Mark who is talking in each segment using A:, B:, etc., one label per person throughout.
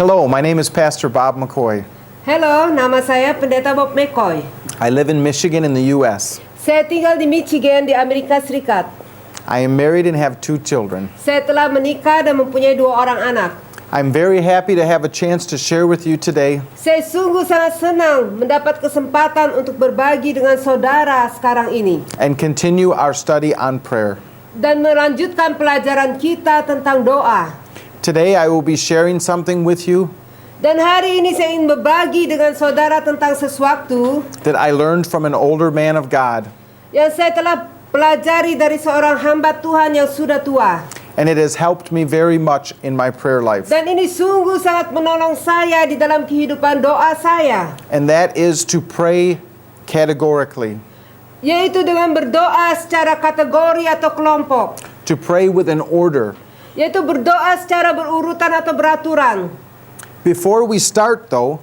A: Hello, my name is Pastor Bob McCoy.
B: Halo, nama saya Pendeta Bob McCoy.
A: I live in Michigan in the U.S.
B: Saya tinggal di Michigan di Amerika Serikat.
A: I am married and have 2 children.
B: Saya telah menikah dan mempunyai 2 orang anak.
A: I'm very happy to have a chance to share with you today
B: Saya sungguh sangat senang mendapat kesempatan untuk berbagi dengan saudara sekarang ini
A: and continue our study on prayer.
B: dan melanjutkan pelajaran kita tentang doa.
A: Today I will be sharing something with you
B: Dan hari ini saya ingin berbagi dengan saudara tentang sesuatu
A: that I learned from an older man of God,
B: yang saya telah pelajari dari seorang hamba Tuhan yang sudah tua.
A: and it has helped me very much in my prayer life.
B: Dan ini sungguh sangat menolong saya di dalam kehidupan doa saya,
A: And that is to pray categorically,
B: yaitu dengan berdoa secara kategori atau kelompok,
A: to pray with an order.
B: yaitu berdoa secara berurutan atau beraturan.
A: Before we start though,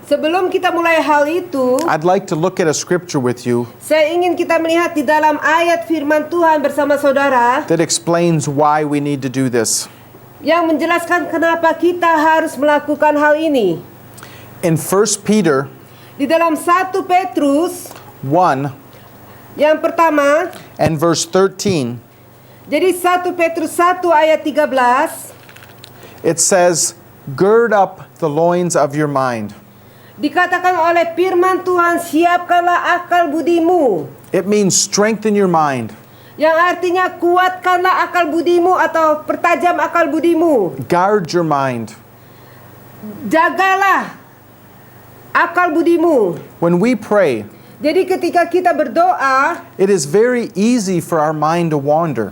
B: Sebelum kita mulai hal itu,
A: I'd like to look at a scripture with you
B: saya ingin kita melihat di dalam ayat firman Tuhan bersama saudara
A: that explains why we need to do this.
B: yang menjelaskan kenapa kita harus melakukan hal ini.
A: In 1 Peter
B: Di dalam 1 Petrus
A: 1
B: yang pertama,
A: and verse 13,
B: jadi 1 Petrus 1 ayat 13,
A: it says, "Gird up the loins of your mind."
B: dikatakan oleh firman Tuhan, siapkanlah akal budimu.
A: It means strengthen your mind.
B: Yang artinya kuatkanlah akal budimu atau pertajam akal budimu.
A: Guard your mind.
B: Jagalah akal budimu.
A: When we pray,
B: Jadi ketika kita berdoa,
A: it is very easy for our mind to wander.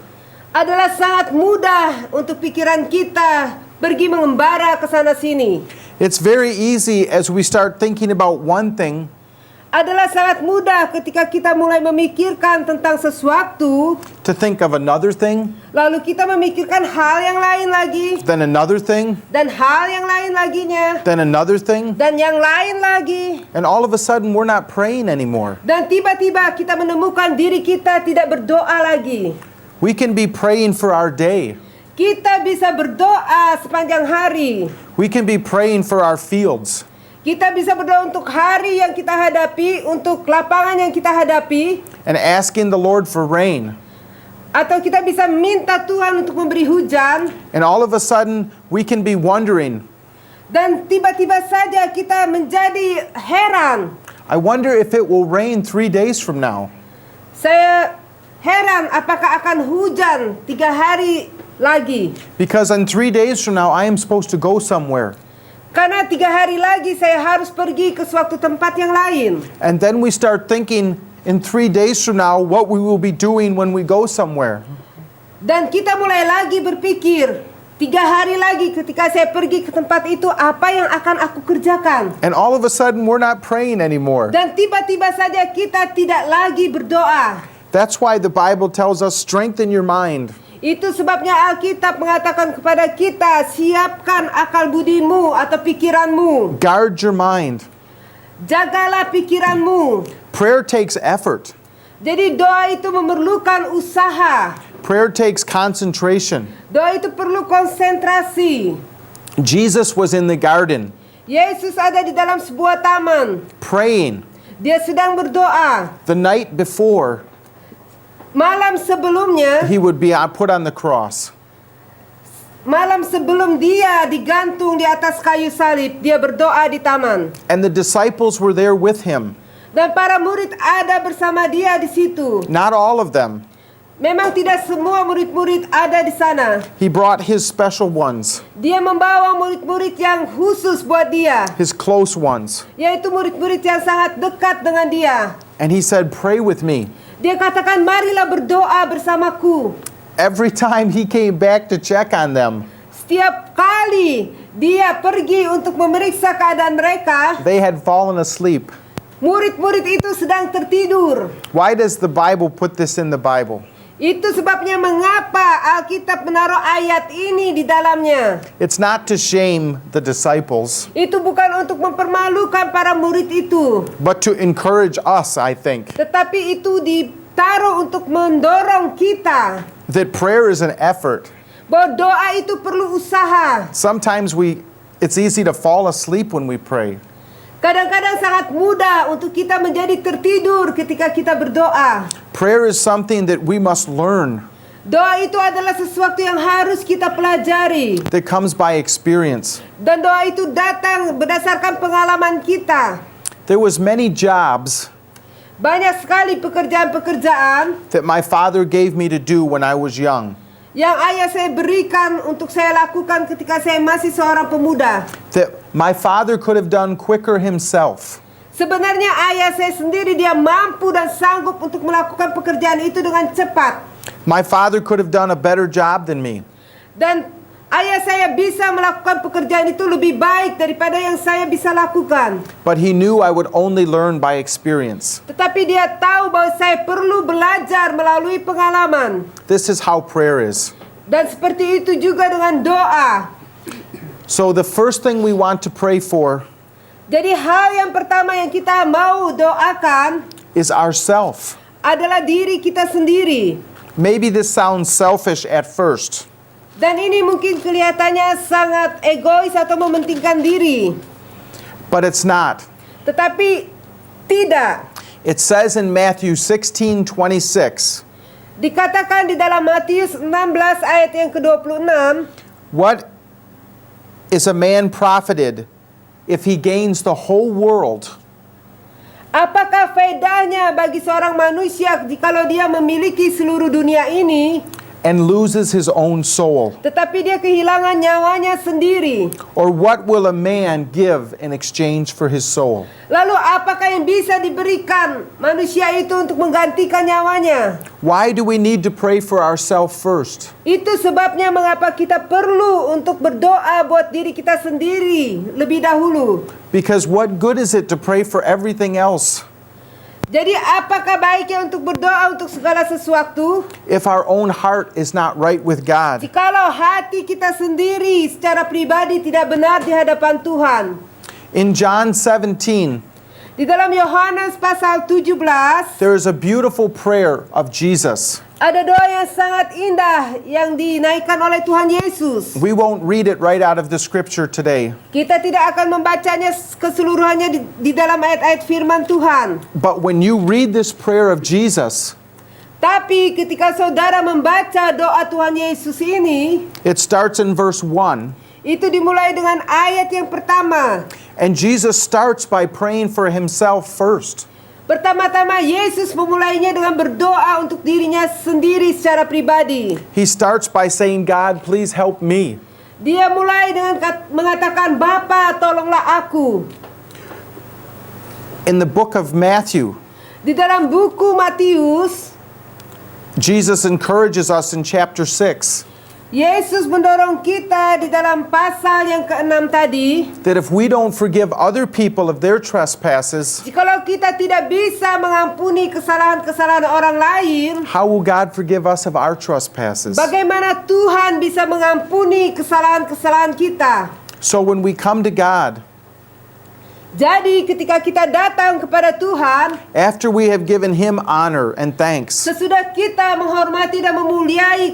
B: adalah sangat mudah untuk pikiran kita pergi mengembara ke sana sini.
A: It's very easy as we start thinking about one thing
B: Adalah sangat mudah ketika kita mulai memikirkan tentang sesuatu,
A: to think of another thing,
B: lalu kita memikirkan hal yang lain lagi,
A: then another thing,
B: dan hal yang lain laginya,
A: then another thing,
B: dan yang lain lagi.
A: and all of a sudden we're not praying anymore.
B: Dan tiba-tiba kita menemukan diri kita tidak berdoa lagi.
A: We can be praying for our day.
B: Kita bisa berdoa sepanjang hari.
A: We can be praying for our fields.
B: Kita bisa berdoa untuk hari yang kita hadapi, untuk lapangan yang kita hadapi,
A: And asking the Lord for rain.
B: atau kita bisa minta Tuhan untuk memberi hujan.
A: And all of a sudden, we can be wondering,
B: Dan tiba-tiba saja kita menjadi heran.
A: I wonder if it will rain 3 days from now.
B: Saya heran apakah akan hujan 3 hari lagi.
A: Because in 3 days from now, I am supposed to go somewhere.
B: Karena 3 hari lagi saya harus pergi ke suatu tempat yang lain.
A: And then we start thinking, in 3 days from now, what we will be doing when we go somewhere.
B: Dan kita mulai lagi berpikir, 3 hari lagi ketika saya pergi ke tempat itu, apa yang akan aku kerjakan?
A: And all of a sudden, we're not praying anymore.
B: Dan tiba-tiba saja kita tidak lagi berdoa.
A: That's why the Bible tells us, strengthen your mind.
B: Itu sebabnya Alkitab mengatakan kepada kita, siapkan akal budimu atau pikiranmu.
A: Guard your mind.
B: Jagalah pikiranmu.
A: Prayer takes effort.
B: Jadi doa itu memerlukan usaha.
A: Prayer takes concentration.
B: Doa itu perlu konsentrasi.
A: Jesus was in the garden,
B: Yesus ada di dalam sebuah taman.
A: praying.
B: Dia sedang berdoa.
A: The night before,
B: Malam sebelumnya,
A: he would be put on the cross.
B: malam sebelum dia digantung di atas kayu salib, dia berdoa di taman.
A: And the disciples were there with him.
B: Dan para murid ada bersama dia di situ.
A: Not all of them.
B: Memang tidak semua murid-murid ada di sana.
A: He brought his special ones,
B: Dia membawa murid-murid yang khusus buat dia,
A: his close ones.
B: yaitu murid-murid yang sangat dekat dengan dia.
A: And he said, pray with me.
B: Dia katakan, marilah berdoa bersamaku.
A: Every time he came back to check on them,
B: Setiap kali dia pergi untuk memeriksa keadaan mereka,
A: they had fallen asleep.
B: murid-murid itu sedang tertidur.
A: Why does the Bible put this in the Bible?
B: Itu sebabnya mengapa Alkitab menaruh ayat ini di dalamnya.
A: It's not to shame the disciples,
B: Itu bukan untuk mempermalukan para murid itu,
A: but to encourage us, I think,
B: tetapi itu ditaruh untuk mendorong kita
A: that prayer is an effort.
B: bahwa doa itu perlu usaha.
A: Sometimes It's easy to fall asleep when we pray.
B: Kadang-kadang sangat mudah untuk kita menjadi tertidur ketika kita berdoa.
A: Prayer is something that we must learn,
B: Doa itu adalah sesuatu yang harus kita pelajari.
A: that comes by experience.
B: Dan doa itu datang berdasarkan pengalaman kita.
A: There was many jobs
B: Banyak sekali pekerjaan-pekerjaan
A: that my father gave me to do when I was young,
B: yang ayah saya berikan untuk saya lakukan ketika saya masih seorang pemuda.
A: that my father could have done quicker himself.
B: Sebenarnya ayah saya sendiri dia mampu dan sanggup untuk melakukan pekerjaan itu dengan cepat.
A: My father could have done a better job than me.
B: Dan ayah saya bisa melakukan pekerjaan itu lebih baik daripada yang saya bisa lakukan.
A: But he knew I would only learn by experience.
B: Tetapi dia tahu bahwa saya perlu belajar melalui pengalaman.
A: This is how prayer is.
B: Dan seperti itu juga dengan doa.
A: So the first thing we want to pray for
B: Jadi hal yang pertama yang kita mau doakan
A: is ourself.
B: adalah diri kita sendiri.
A: Maybe this sounds selfish at first,
B: Dan ini mungkin kelihatannya sangat egois atau mementingkan diri.
A: but it's not.
B: Tetapi tidak.
A: It says in Matthew 16:26,
B: Dikatakan di dalam Matius 16 ayat yang ke-26,
A: "What is a man profited if he gains the whole world
B: apakah faedahnya bagi seorang manusia jikalau dia memiliki seluruh dunia ini,
A: and loses his own soul?
B: tetapi dia kehilangan nyawanya sendiri?
A: Or what will a man give in exchange for his soul?"
B: Lalu apakah yang bisa diberikan manusia itu untuk menggantikan nyawanya?
A: Why do we need to pray for ourselves first?
B: Itu sebabnya mengapa kita perlu untuk berdoa buat diri kita sendiri lebih dahulu.
A: Because what good is it to pray for everything else
B: Jadi apakah baiknya untuk berdoa untuk segala sesuatu
A: if our own heart is not right with God?
B: jikalau hati kita sendiri secara pribadi tidak benar di hadapan Tuhan?
A: In John 17,
B: Di dalam Yohanes pasal 17
A: there is a beautiful prayer of Jesus.
B: ada doa yang sangat indah yang dinaikkan oleh Tuhan Yesus.
A: We won't read it right out of the scripture today,
B: Kita tidak akan membacanya keseluruhannya di dalam ayat-ayat firman Tuhan.
A: but when you read this prayer of Jesus,
B: Tapi ketika saudara membaca doa Tuhan Yesus ini,
A: it starts in verse 1,
B: itu dimulai dengan ayat yang pertama.
A: and Jesus starts by praying for himself first.
B: Pertama-tama Yesus memulainya dengan berdoa untuk dirinya sendiri secara pribadi.
A: He starts by saying, "God, please help me."
B: Dia mulai dengan mengatakan, "Bapa, tolonglah aku."
A: In the book of Matthew,
B: Di dalam buku Matius,
A: Jesus encourages us in chapter 6
B: Yesus mendorong kita di dalam pasal yang ke-6 tadi,
A: that if we don't forgive other people of their trespasses,
B: jikalau kita tidak bisa mengampuni kesalahan-kesalahan orang lain,
A: how will God forgive us of our trespasses?
B: bagaimana Tuhan bisa mengampuni kesalahan-kesalahan kita?
A: So when we come to God,
B: Jadi ketika kita datang kepada Tuhan,
A: after we have given Him honor and thanks,
B: sesudah kita menghormati dan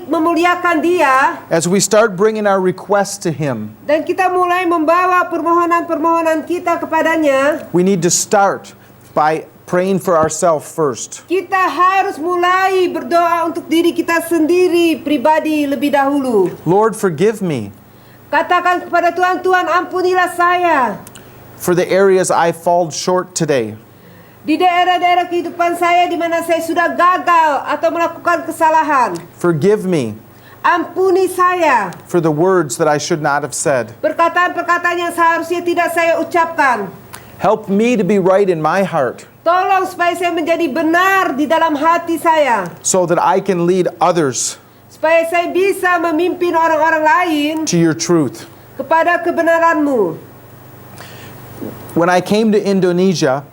B: memuliakan Dia,
A: as we start bringing our requests to Him,
B: dan kita mulai membawa permohonan-permohonan kita kepadanya,
A: we need to start by praying for ourselves first.
B: kita harus mulai berdoa untuk diri kita sendiri pribadi lebih dahulu.
A: Lord, forgive me
B: Katakan kepada Tuhan, Tuhan ampunilah saya
A: for the areas I fall short today.
B: di daerah-daerah kehidupan saya di mana saya sudah gagal atau melakukan kesalahan.
A: Forgive me
B: Ampuni saya
A: for the words that I should not have said.
B: perkataan-perkataan yang seharusnya tidak saya ucapkan.
A: Help me to be right in my heart
B: Tolong supaya saya menjadi benar di dalam hati saya,
A: so that I can lead others
B: supaya saya bisa memimpin orang-orang lain
A: to your truth.
B: kepada kebenaran-Mu.
A: When I came to Indonesia,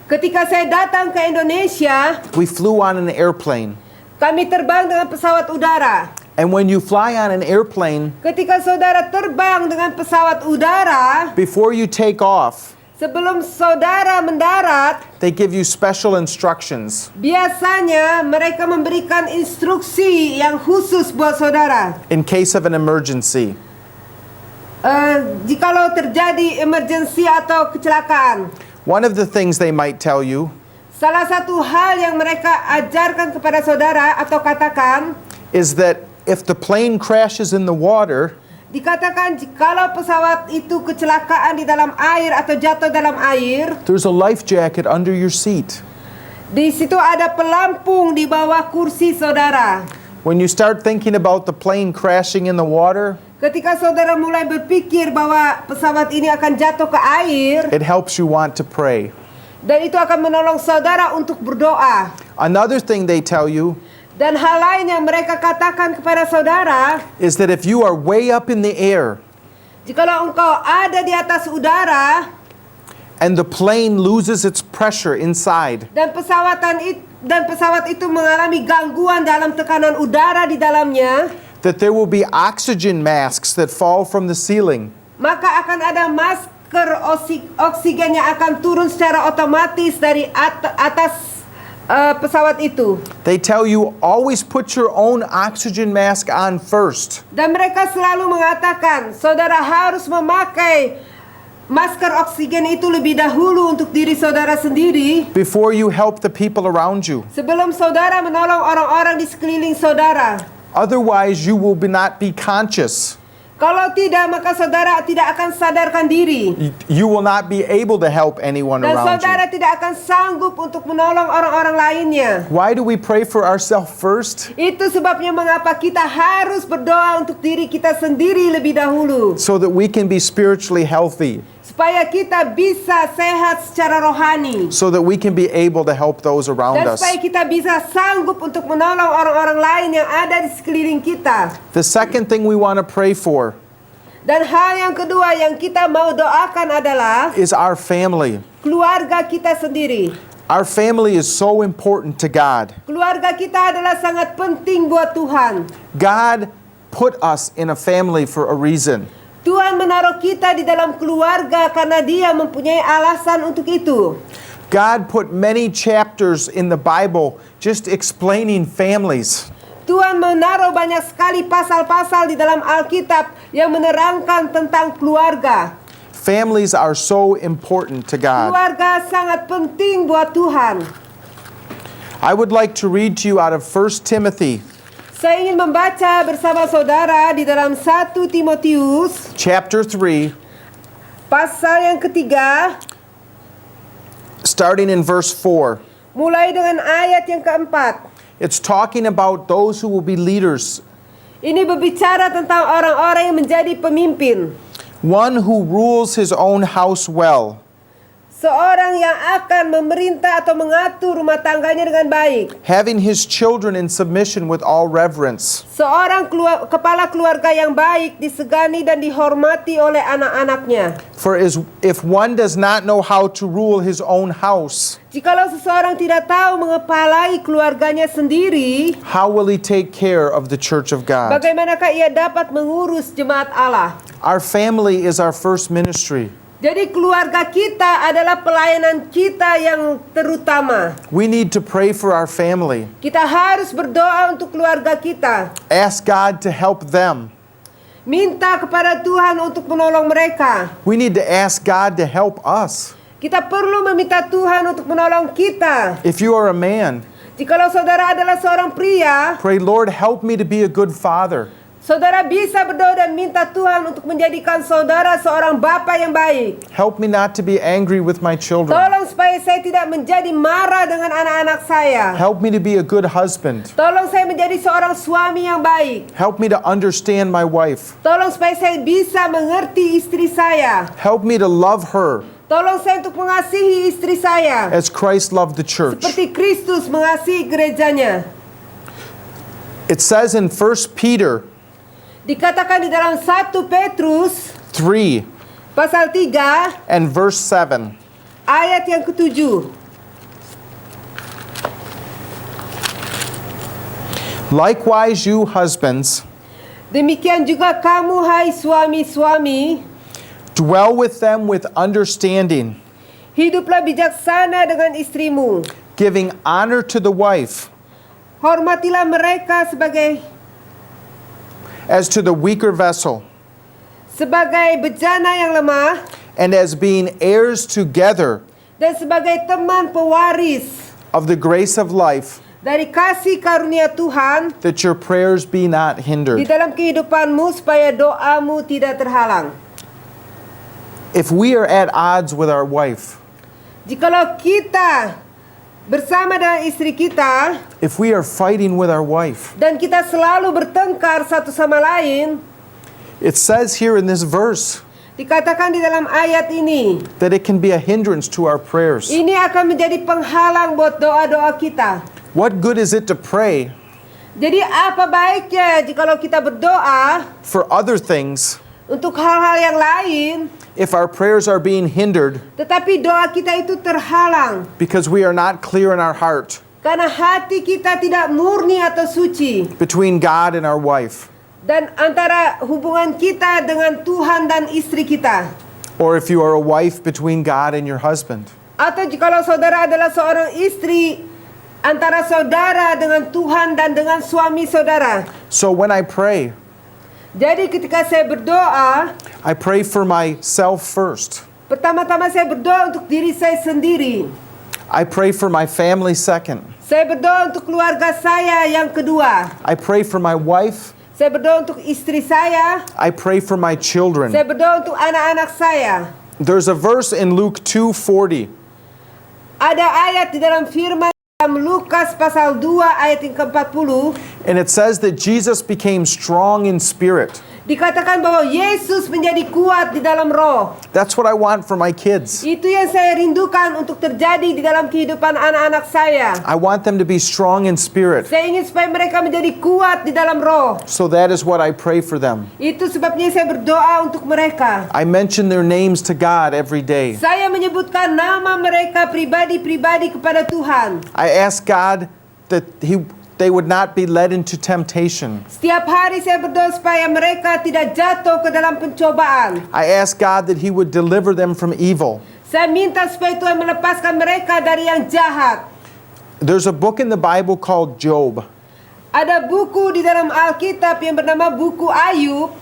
B: Ketika saya datang ke Indonesia,
A: we flew on an airplane.
B: kami terbang dengan pesawat udara.
A: And when you fly on an airplane,
B: Ketika saudara terbang dengan pesawat udara,
A: before you take off,
B: sebelum saudara mendarat,
A: they give you special instructions
B: biasanya mereka memberikan instruksi yang khusus buat saudara.
A: in case of an emergency.
B: Jikalau terjadi emergency atau kecelakaan,
A: one of the things they might tell you
B: salah satu hal yang mereka ajarkan kepada saudara atau katakan,
A: is that if the plane crashes in the water,
B: dikatakan jikalau pesawat itu kecelakaan di dalam air atau jatuh dalam air,
A: there's a life jacket under your seat.
B: di situ ada pelampung di bawah kursi saudara.
A: When you start thinking about the plane crashing in the water,
B: Ketika saudara mulai berpikir bahwa pesawat ini akan jatuh ke air,
A: it helps you want to pray.
B: dan itu akan menolong saudara untuk berdoa.
A: Another thing they tell you
B: Dan hal lain yang mereka katakan kepada saudara,
A: is that if you are way up in the air
B: jikalau engkau ada di atas udara
A: and the plane loses its pressure inside,
B: dan pesawat itu mengalami gangguan dalam tekanan udara di dalamnya,
A: that there will be oxygen masks that fall from the ceiling.
B: maka akan ada masker oksigen yang akan turun secara otomatis dari atas pesawat itu.
A: They tell you always put your own oxygen mask on first.
B: Dan mereka selalu mengatakan, saudara harus memakai masker oksigen itu lebih dahulu untuk diri saudara sendiri,
A: Before you help the people around you.
B: sebelum saudara menolong orang-orang di sekeliling saudara.
A: Otherwise, you will not be conscious.
B: Kalau tidak, maka saudara tidak akan sadarkan diri.
A: You will not be able to help anyone
B: Dan
A: around
B: saudara
A: you.
B: tidak akan sanggup untuk menolong orang-orang lainnya.
A: Why do we pray for ourselves first?
B: Itu sebabnya mengapa kita harus berdoa untuk diri kita sendiri lebih dahulu.
A: So that we can be spiritually healthy.
B: Supaya kita bisa sehat secara rohani.
A: So that we can be able to help those around
B: Dan
A: us.
B: supaya kita bisa sanggup untuk menolong orang-orang lain yang ada di sekeliling kita.
A: The second thing we want to pray for
B: Dan hal yang kedua yang kita mau doakan adalah
A: is our family.
B: keluarga kita sendiri.
A: Our family is so important to God.
B: Keluarga kita adalah sangat penting buat Tuhan.
A: God put us in a family for a reason.
B: Tuhan menaruh kita di dalam keluarga karena Dia mempunyai alasan untuk itu.
A: God put many chapters in the Bible just explaining families.
B: Tuhan menaruh banyak sekali pasal-pasal di dalam Alkitab yang menerangkan tentang keluarga.
A: Families are so important to God.
B: Keluarga sangat penting buat Tuhan.
A: I would like to read to you out of 1 Timothy
B: Saya ingin membaca bersama saudara di dalam 1 Timotius
A: chapter 3,
B: pasal yang ketiga,
A: starting in verse 4.
B: mulai dengan ayat yang keempat.
A: It's talking about those who will be leaders.
B: Ini berbicara tentang orang-orang yang menjadi pemimpin.
A: One who rules his own house well,
B: Seorang yang akan memerintah atau mengatur rumah tangganya dengan baik.
A: having his children in submission with all reverence.
B: Seorang kepala keluarga yang baik disegani dan dihormati oleh anak-anaknya.
A: For if one does not know how to rule his own house,
B: Jikalau seseorang tidak tahu mengepalai keluarganya sendiri,
A: how will he take care of the church of God?
B: bagaimanakah ia dapat mengurus jemaat Allah?
A: Our family is our first ministry.
B: Jadi keluarga kita adalah pelayanan kita yang terutama.
A: We need to pray for our family.
B: Kita harus berdoa untuk keluarga kita.
A: Ask God to help them.
B: Minta kepada Tuhan untuk menolong mereka.
A: We need to ask God to help us.
B: Kita perlu meminta Tuhan untuk menolong kita.
A: If you are a man,
B: Jikalau saudara adalah seorang pria,
A: pray, Lord, help me to be a good father.
B: saudara bisa berdoa dan minta Tuhan untuk menjadikan saudara seorang bapa yang baik.
A: Help me not to be angry with my children.
B: Tolong supaya saya tidak menjadi marah dengan anak-anak saya.
A: Help me to be a good husband.
B: Tolong saya menjadi seorang suami yang baik.
A: Help me to understand my wife.
B: Tolong supaya saya bisa mengerti istri saya.
A: Help me to love her
B: Tolong saya untuk mengasihi istri saya.
A: as Christ loved the church.
B: Seperti Kristus mengasihi gerejanya.
A: It says in 1 Peter
B: Dikatakan di dalam 1 Petrus
A: 3
B: pasal 3
A: and verse 7.
B: ayat yang ke-7.
A: Likewise, you husbands,
B: Demikian juga kamu hai suami-suami,
A: dwell with them with understanding,
B: hiduplah bijaksana dengan istrimu.
A: giving honor to the wife
B: Hormatilah mereka sebagai
A: as to the weaker vessel,
B: sebagai bejana yang lemah
A: and as being heirs together
B: dan sebagai teman pewaris
A: of the grace of life,
B: dari kasih karunia Tuhan
A: that your prayers be not
B: di
A: hindered.
B: dalam kehidupanmu supaya doamu tidak terhalang.
A: If we are at odds with our wife,
B: Jikalau kita bersama dengan istri kita
A: if we are fighting with our wife,
B: dan kita selalu bertengkar satu sama lain,
A: it says here in this verse
B: dikatakan di dalam ayat ini,
A: that it can be a hindrance to our prayers.
B: ini akan menjadi penghalang buat doa-doa kita.
A: What good is it to pray
B: Jadi apa baiknya jikalau kita berdoa
A: for other things
B: untuk hal-hal yang lain,
A: if our prayers are being hindered
B: tetapi doa kita itu terhalang
A: because we are not clear in our heart
B: karena hati kita tidak murni atau suci,
A: between God and our wife?
B: dan antara hubungan kita dengan Tuhan dan istri kita.
A: Or if you are a wife, between God and your husband.
B: Atau jikalau saudara adalah seorang istri, antara saudara dengan Tuhan dan dengan suami saudara.
A: So when I pray,
B: Jadi ketika saya berdoa,
A: I pray for myself first.
B: pertama-tama saya berdoa untuk diri saya sendiri.
A: I pray for my family second.
B: Saya berdoa untuk keluarga saya yang kedua.
A: I pray for my wife.
B: Saya berdoa untuk istri saya.
A: I pray for my children.
B: Saya berdoa untuk anak-anak saya.
A: There's a verse in Luke 2:40
B: Ada ayat di dalam firman dalam Lukas pasal 2 ayat yang ke-40.
A: and it says that Jesus became strong in spirit.
B: Dikatakan bahwa Yesus menjadi kuat di dalam roh.
A: That's what I want for my kids.
B: Itu yang saya rindukan untuk terjadi di dalam kehidupan anak-anak saya.
A: I want them to be strong in spirit.
B: Saya ingin supaya mereka menjadi kuat di dalam roh.
A: So that is what I pray for them.
B: Itu sebabnya saya berdoa untuk mereka.
A: I mention their names to God every day.
B: Saya menyebutkan nama mereka pribadi-pribadi kepada Tuhan.
A: I ask God that they would not be led into temptation.
B: Setiap hari saya berdoa supaya mereka tidak jatuh ke dalam pencobaan.
A: I ask God that He would deliver them from evil.
B: Saya minta supaya Tuhan melepaskan mereka dari yang jahat.
A: There's a book in the Bible called Job.
B: Ada buku di dalam Alkitab yang bernama buku Ayub.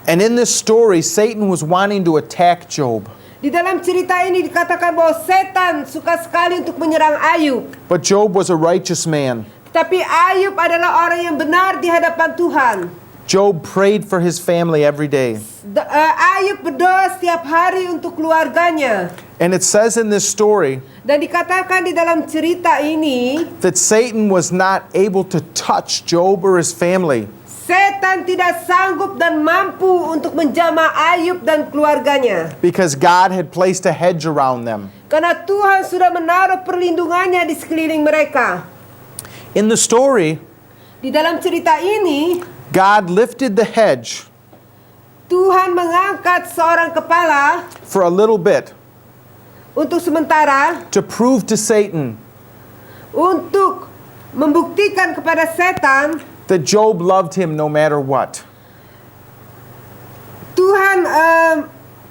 A: And in this story, Satan was wanting to attack Job.
B: Di dalam cerita ini dikatakan bahwa setan suka sekali untuk menyerang Ayub.
A: But Job was a righteous man.
B: Tapi Ayub adalah orang yang benar di hadapan Tuhan.
A: Job prayed for his family every day.
B: Ayub berdoa setiap hari untuk keluarganya.
A: And it says in this story
B: Dan dikatakan di dalam cerita ini,
A: that Satan was not able to touch Job or his family
B: setan tidak sanggup dan mampu untuk menjamah Ayub dan keluarganya.
A: because God had placed a hedge around them.
B: Karena Tuhan sudah menaruh perlindungannya di sekeliling mereka.
A: In the story,
B: Di dalam cerita ini,
A: God lifted the hedge
B: Tuhan mengangkat seorang kepala
A: for a little bit
B: untuk sementara
A: to prove to Satan
B: untuk membuktikan kepada setan
A: that Job loved him no matter what.
B: Tuhan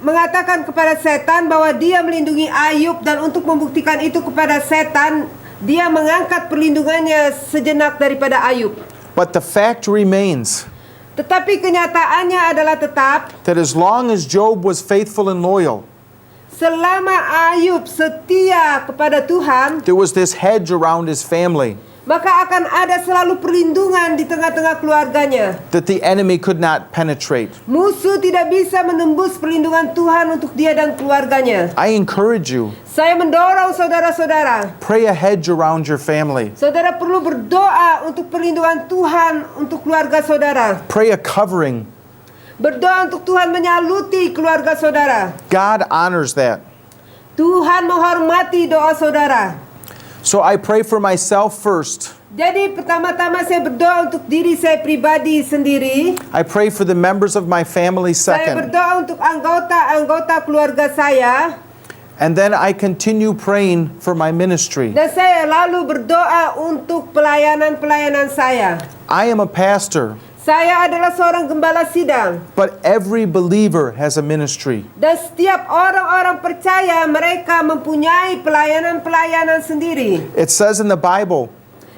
B: mengatakan kepada setan bahwa dia melindungi Ayub, dan untuk membuktikan itu kepada setan, dia mengangkat perlindungannya sejenak daripada Ayub.
A: But the fact remains
B: Tetapi kenyataannya adalah tetap,
A: that as long as Job was faithful and loyal,
B: selama Ayub setia kepada Tuhan,
A: there was this hedge around his family
B: maka akan ada selalu perlindungan di tengah-tengah keluarganya.
A: that the enemy could not penetrate.
B: Musuh tidak bisa menembus perlindungan Tuhan untuk dia dan keluarganya.
A: I encourage you,
B: Saya mendorong saudara-saudara,
A: pray a hedge around your family.
B: saudara perlu berdoa untuk perlindungan Tuhan untuk keluarga saudara.
A: Pray a covering.
B: Berdoa untuk Tuhan menyaluti keluarga saudara.
A: God honors that.
B: Tuhan menghormati doa saudara.
A: So I pray for myself first.
B: Jadi pertama-tama saya berdoa untuk diri saya pribadi sendiri.
A: I pray for the members of my family
B: Saya
A: second.
B: berdoa untuk anggota-anggota keluarga saya.
A: And then I continue praying for my ministry.
B: Dan saya lalu berdoa untuk pelayanan-pelayanan saya.
A: I am a pastor,
B: Saya adalah seorang gembala sidang.
A: but every believer has a ministry.
B: Dan setiap orang-orang percaya mereka mempunyai pelayanan-pelayanan sendiri.
A: It says in the Bible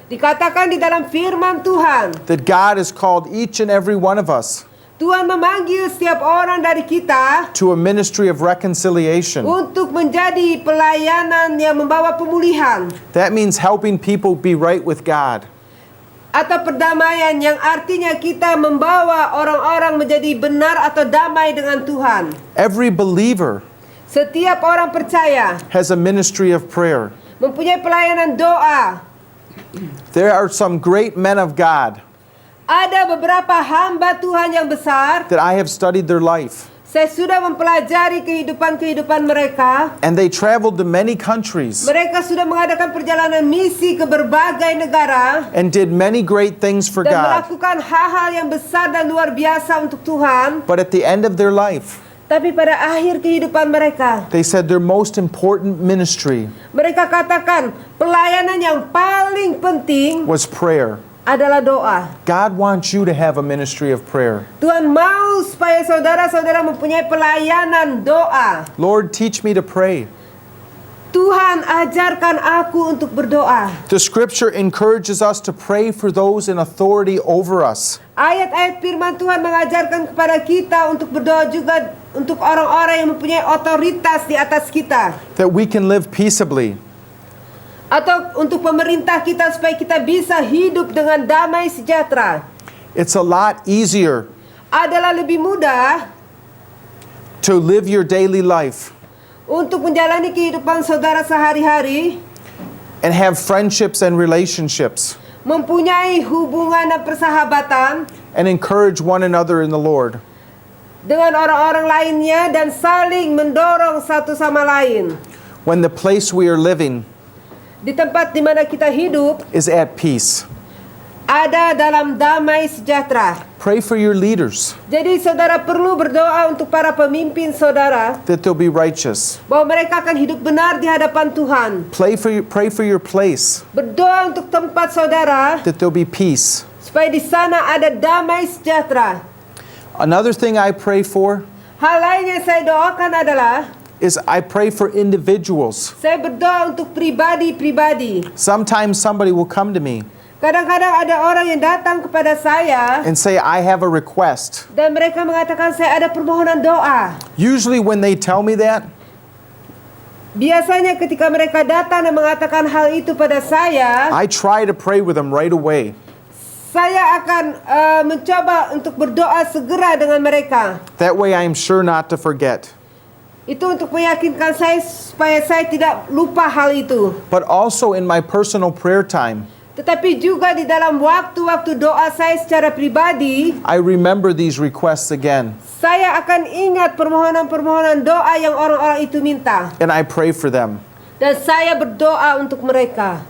B: Dikatakan di dalam firman Tuhan
A: that God has called each and every one of us
B: Tuhan memanggil setiap orang dari kita
A: to a ministry of reconciliation.
B: untuk menjadi pelayanan yang membawa pemulihan
A: That means helping people be right with God.
B: atau perdamaian, yang artinya kita membawa orang-orang menjadi benar atau damai dengan Tuhan.
A: Every believer
B: Setiap orang percaya
A: has a ministry of prayer.
B: mempunyai pelayanan doa.
A: There are some great men of God
B: Ada beberapa hamba Tuhan yang besar.
A: that I have studied their life,
B: Saya sudah mempelajari kehidupan mereka.
A: and they traveled to many countries
B: Mereka sudah mengadakan perjalanan misi ke berbagai negara
A: and did many great things for
B: dan
A: God.
B: melakukan hal-hal yang besar dan luar biasa untuk Tuhan.
A: But at the end of their life,
B: Tapi pada akhir kehidupan mereka,
A: they said their most important ministry
B: mereka katakan pelayanan yang paling penting
A: was prayer.
B: adalah doa.
A: God wants you to have a ministry of prayer.
B: Tuhan mau supaya saudara-saudara mempunyai pelayanan doa.
A: Lord, teach me to pray.
B: Tuhan, ajarkan aku untuk berdoa.
A: The scripture encourages us to pray for those in authority over us.
B: Ayat-ayat firman Tuhan mengajarkan kepada kita untuk berdoa juga untuk orang-orang yang mempunyai otoritas di atas kita.
A: That we can live peaceably.
B: Atau untuk pemerintah kita supaya kita bisa hidup dengan damai sejahtera.
A: It's a lot easier
B: Adalah lebih mudah
A: to live your daily life
B: untuk menjalani kehidupan saudara sehari-hari,
A: and have friendships and relationships
B: mempunyai hubungan dan persahabatan
A: and encourage one another in the Lord
B: dengan orang-orang lainnya dan saling mendorong satu sama lain.
A: when the place we are living
B: Di tempat di mana kita hidup
A: is at peace.
B: ada dalam damai sejahtera.
A: Pray for your leaders
B: Jadi saudara perlu berdoa untuk para pemimpin saudara
A: that they'll be righteous.
B: bahwa mereka akan hidup benar di hadapan Tuhan.
A: Pray for your place
B: Berdoa untuk tempat saudara
A: that there'll be peace.
B: supaya di sana ada damai sejahtera.
A: Another thing I pray for
B: Hal lain yang saya doakan adalah
A: is I pray for individuals.
B: saya berdoa untuk pribadi-pribadi.
A: Sometimes somebody will come to me
B: Kadang-kadang ada orang yang datang kepada saya
A: and say, I have a request.
B: dan mereka mengatakan saya ada permohonan doa.
A: Usually when they tell me that,
B: Biasanya ketika mereka datang dan mengatakan hal itu pada saya,
A: I try to pray with them right away.
B: saya akan mencoba untuk berdoa segera dengan mereka.
A: That way I am sure not to forget.
B: Itu untuk meyakinkan saya supaya saya tidak lupa hal itu.
A: But also in my personal prayer time,
B: Tetapi juga di dalam waktu-waktu doa saya secara pribadi,
A: I remember these requests again
B: saya akan ingat permohonan-permohonan doa yang orang-orang itu minta.
A: and I pray for them.
B: Dan saya berdoa untuk mereka.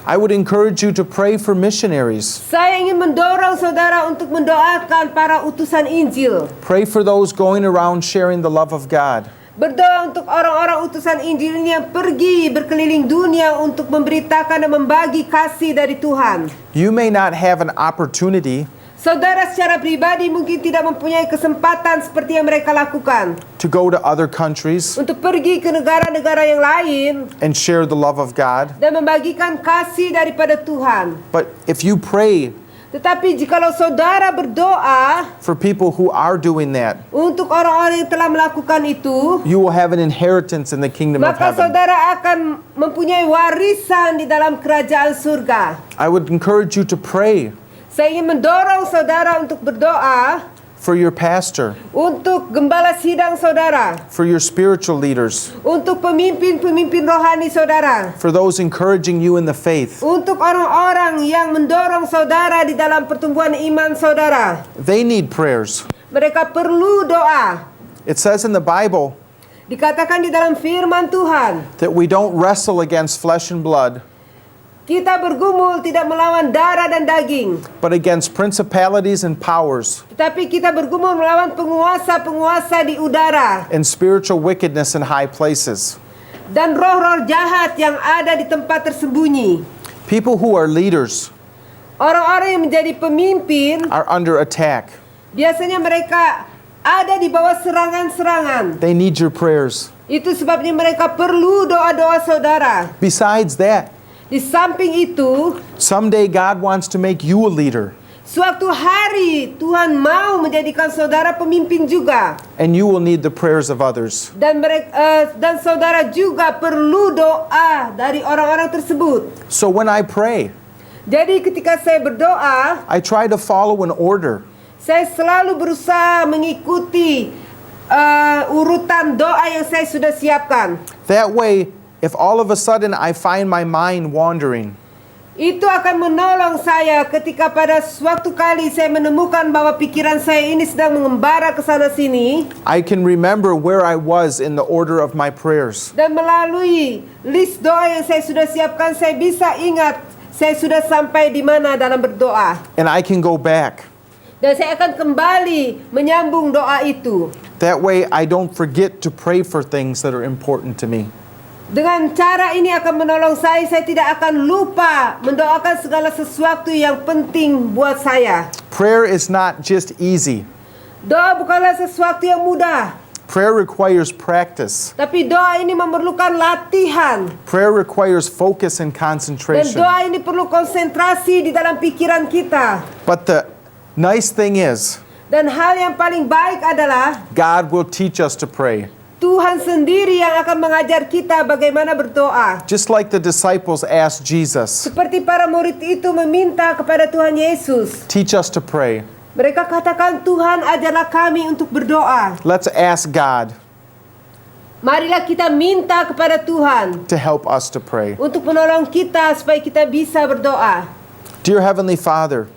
A: I would encourage you to pray for missionaries.
B: Saya ingin mendorong saudara untuk mendoakan para utusan Injil.
A: Pray for those going around sharing the love of God.
B: Berdoa untuk orang-orang utusan Injil ini yang pergi berkeliling dunia untuk memberitakan dan membagi kasih dari Tuhan.
A: You may not have an opportunity
B: Saudara secara pribadi mungkin tidak mempunyai kesempatan seperti yang mereka lakukan
A: to go to other countries
B: untuk pergi ke negara-negara yang lain
A: and share the love of God.
B: dan membagikan kasih daripada Tuhan.
A: But if you pray
B: Tetapi jikalau saudara berdoa
A: for people who are doing that,
B: untuk orang-orang yang telah melakukan itu,
A: you will have an inheritance in the kingdom of
B: maka
A: heaven.
B: saudara akan mempunyai warisan di dalam kerajaan surga.
A: I would encourage you to pray
B: Saya ingin mendorong saudara untuk berdoa
A: for your pastor,
B: untuk gembala sidang saudara,
A: for your spiritual leaders,
B: untuk pemimpin-pemimpin rohani saudara,
A: for those encouraging you in the faith.
B: untuk orang-orang yang mendorong saudara di dalam pertumbuhan iman saudara.
A: They need prayers.
B: Mereka perlu doa.
A: It says in the Bible
B: Dikatakan di dalam firman Tuhan,
A: that we don't wrestle against flesh and blood,
B: kita bergumul tidak melawan darah dan daging,
A: but against principalities and powers
B: tetapi kita bergumul melawan penguasa-penguasa di udara
A: and spiritual wickedness in high places.
B: dan roh-roh jahat yang ada di tempat tersembunyi.
A: People who are leaders
B: Orang-orang yang menjadi pemimpin,
A: are under attack.
B: biasanya mereka ada di bawah serangan-serangan.
A: They need your prayers.
B: Itu sebabnya mereka perlu doa-doa saudara.
A: Besides that,
B: Di samping itu,
A: someday God wants to make you a leader.
B: Suatu hari Tuhan mau menjadikan saudara pemimpin juga.
A: and you will need the prayers of others.
B: Dan saudara juga perlu doa dari orang-orang tersebut.
A: So when I pray,
B: Jadi ketika saya berdoa,
A: I try to follow an order.
B: saya selalu berusaha mengikuti urutan doa yang saya sudah siapkan.
A: That way, if all of a sudden I find my mind wandering,
B: Itu akan menolong saya ketika pada suatu kali saya menemukan bahwa pikiran saya ini sedang mengembara ke sana sini.
A: I can remember where I was in the order of my prayers.
B: Dan melalui list doa yang saya sudah siapkan, saya bisa ingat saya sudah sampai di mana dalam berdoa.
A: And I can go back.
B: Dan saya akan kembali menyambung doa itu.
A: That way, I don't forget to pray for things that are important to me.
B: Dengan cara ini akan menolong saya tidak akan lupa mendoakan segala sesuatu yang penting buat saya.
A: Prayer is not just easy.
B: Doa bukanlah sesuatu yang mudah,
A: Prayer requires practice.
B: tapi doa ini memerlukan latihan.
A: Prayer requires focus and
B: Dan
A: concentration.
B: doa ini perlu konsentrasi di dalam pikiran kita.
A: But the nice thing is,
B: Dan hal yang paling baik adalah
A: God will teach us to pray.
B: Tuhan sendiri yang akan mengajar kita bagaimana berdoa.
A: Just like the disciples asked Jesus,
B: Seperti para murid itu meminta kepada Tuhan Yesus.
A: teach us to pray.
B: Mereka katakan, Tuhan ajarlah kami untuk berdoa.
A: Let's ask God
B: Marilah kita minta kepada Tuhan
A: to help us to pray.
B: untuk menolong kita supaya kita bisa berdoa.
A: Dear Heavenly Father,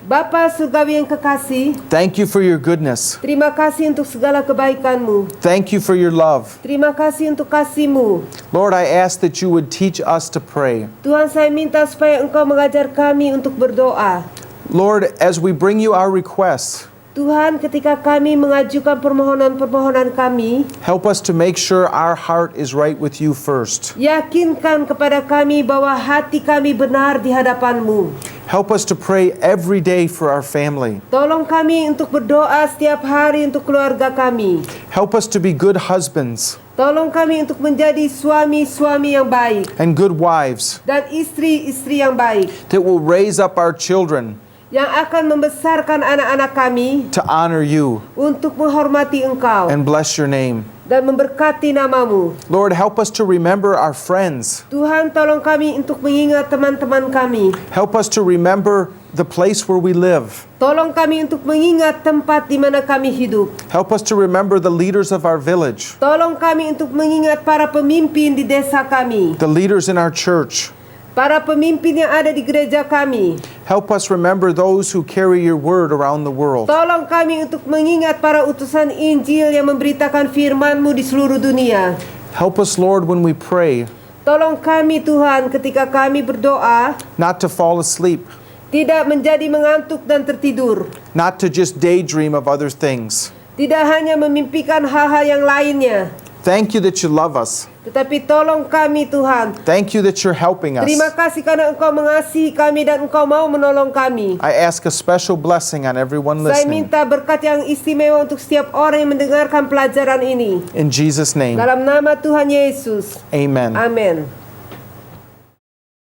B: Bapa surgawi yang kekasih,
A: thank you for your goodness.
B: terima kasih untuk segala kebaikan-Mu.
A: Thank you for your love.
B: Terima kasih untuk kasih-Mu.
A: Lord, I ask that you would teach us to pray.
B: Tuhan, saya minta supaya Engkau mengajar kami untuk berdoa.
A: Lord, as we bring you our requests,
B: Tuhan, ketika kami mengajukan permohonan-permohonan kami,
A: help us to make sure our heart is right with you first.
B: yakinkan kepada kami bahwa hati kami benar di hadapan-Mu.
A: Help us to pray every day for our family.
B: Tolong kami untuk berdoa setiap hari untuk keluarga kami.
A: Help us to be good husbands
B: Tolong kami untuk menjadi suami-suami yang baik
A: and good wives
B: dan istri-istri yang baik,
A: that will raise up our children
B: yang akan membesarkan anak-anak kami
A: to honor you
B: untuk menghormati Engkau
A: and bless your name.
B: dan memberkati nama-Mu.
A: Lord, help us to remember our friends.
B: Tuhan, tolong kami untuk mengingat teman-teman kami.
A: Help us to remember the place where we live.
B: Tolong kami untuk mengingat tempat di mana kami hidup.
A: Help us to remember the leaders of our village,
B: Tolong kami untuk mengingat para pemimpin di desa kami,
A: the leaders in our church.
B: para pemimpin yang ada di gereja kami.
A: Help us remember those who carry your word around the world.
B: Tolong kami untuk mengingat para utusan Injil yang memberitakan firman-Mu di seluruh dunia.
A: Help us, Lord, when we pray,
B: Tolong kami Tuhan ketika kami berdoa,
A: not to fall asleep,
B: tidak menjadi mengantuk dan tertidur.
A: not to just daydream of other things.
B: Tidak hanya memimpikan hal-hal yang lainnya.
A: Thank you that you love us.
B: Tetapi tolong kami Tuhan.
A: Thank you that you're helping us.
B: Terima kasih karena Engkau mengasihi kami dan Engkau mau menolong kami.
A: I ask a special blessing on everyone
B: Saya
A: listening.
B: minta berkat yang istimewa untuk setiap orang yang mendengarkan pelajaran ini.
A: In Jesus' name,
B: Dalam nama Tuhan Yesus.
A: amen.
B: Amin.